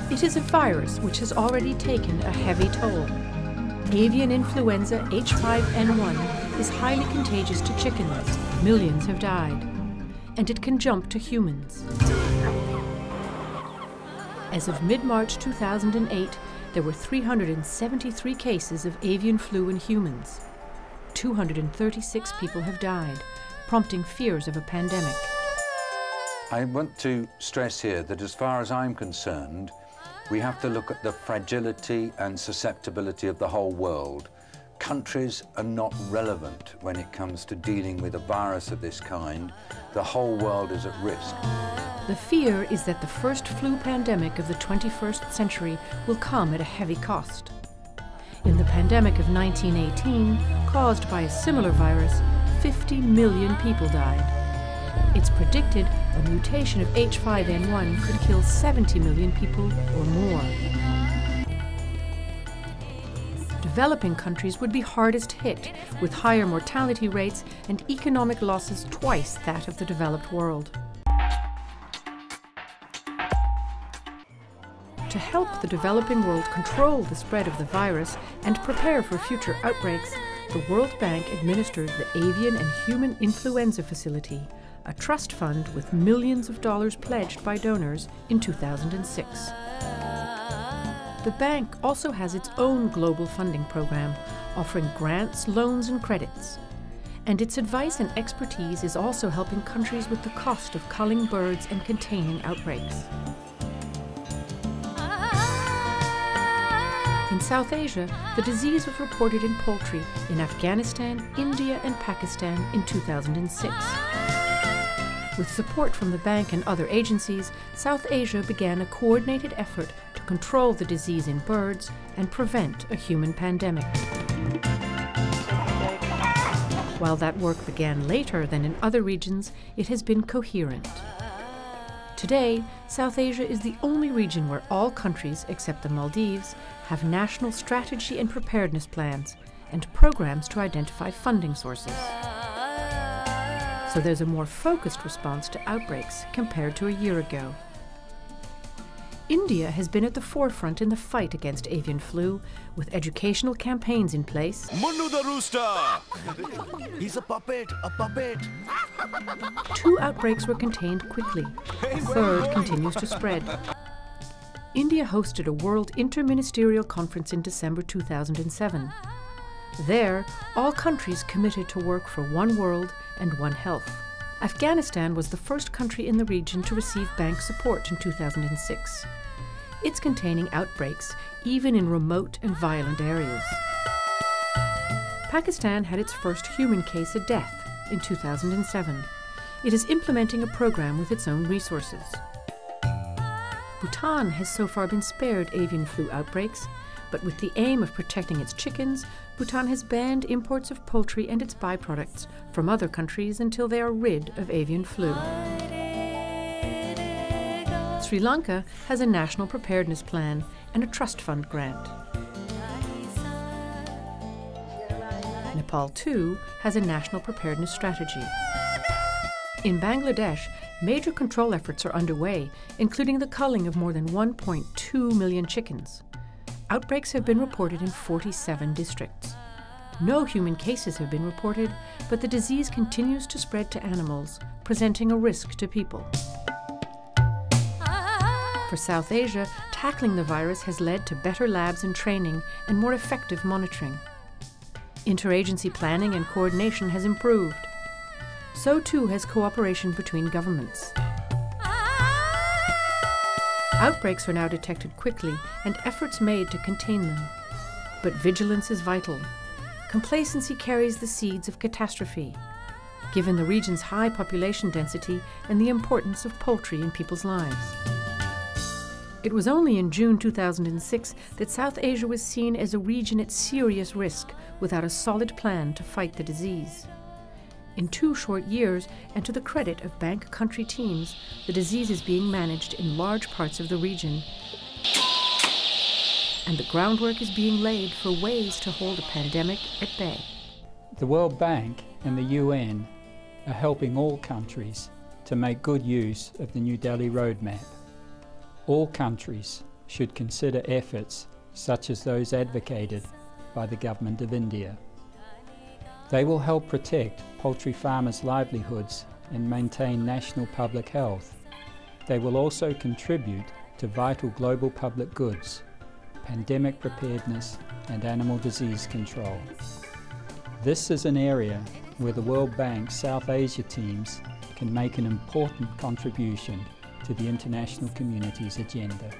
It is a virus which has already taken a heavy toll. Avian influenza H5N1 is highly contagious to chickens. Millions have died. And it can jump to humans. As of mid-March 2008, there were 373 cases of avian flu in humans. 236 people have died, prompting fears of a pandemic. I want to stress here that as far as I'm concerned, we have to look at the fragility and susceptibility of the whole world. Countries are not relevant when it comes to dealing with a virus of this kind. The whole world is at risk. The fear is that the first flu pandemic of the 21st century will come at a heavy cost. In the pandemic of 1918, caused by a similar virus, 50 million people died. It's predicted a mutation of H5N1 could kill 70 million people or more. Developing countries would be hardest hit, with higher mortality rates and economic losses twice that of the developed world. To help the developing world control the spread of the virus and prepare for future outbreaks, the World Bank administers the Avian and Human Influenza Facility, a trust fund with millions of dollars pledged by donors in 2006. The bank also has its own global funding program, offering grants, loans and credits. And its advice and expertise is also helping countries with the cost of culling birds and containing outbreaks. In South Asia, the disease was reported in poultry in Afghanistan, India and Pakistan in 2006. With support from the bank and other agencies, South Asia began a coordinated effort to control the disease in birds and prevent a human pandemic. While that work began later than in other regions, it has been coherent. Today, South Asia is the only region where all countries, except the Maldives, have national strategy and preparedness plans and programs to identify funding sources. So there's a more focused response to outbreaks compared to a year ago. India has been at the forefront in the fight against avian flu, with educational campaigns in place. Munnu the rooster! He's a puppet, a puppet! 2 outbreaks were contained quickly. A third continues to spread. India hosted a World Interministerial Conference in December 2007. There, all countries committed to work for one world and one health. Afghanistan was the first country in the region to receive bank support in 2006. It's containing outbreaks, even in remote and violent areas. Pakistan had its first human case of death in 2007. It is implementing a program with its own resources. Bhutan has so far been spared avian flu outbreaks, but with the aim of protecting its chickens, Bhutan has banned imports of poultry and its byproducts from other countries until they are rid of avian flu. Sri Lanka has a national preparedness plan and a trust fund grant. Nepal, too, has a national preparedness strategy. In Bangladesh, major control efforts are underway, including the culling of more than 1.2 million chickens. Outbreaks have been reported in 47 districts. No human cases have been reported, but the disease continues to spread to animals, presenting a risk to people. For South Asia, tackling the virus has led to better labs and training and more effective monitoring. Interagency planning and coordination has improved. So too has cooperation between governments. Outbreaks are now detected quickly and efforts made to contain them. But vigilance is vital. Complacency carries the seeds of catastrophe, given the region's high population density and the importance of poultry in people's lives. It was only in June 2006 that South Asia was seen as a region at serious risk without a solid plan to fight the disease. In 2 short years, and to the credit of bank country teams, the disease is being managed in large parts of the region. And the groundwork is being laid for ways to hold a pandemic at bay. The World Bank and the UN are helping all countries to make good use of the New Delhi Roadmap. All countries should consider efforts such as those advocated by the Government of India. They will help protect poultry farmers' livelihoods and maintain national public health. They will also contribute to vital global public goods, pandemic preparedness and animal disease control. This is an area where the World Bank South Asia teams can make an important contribution to the international community's agenda.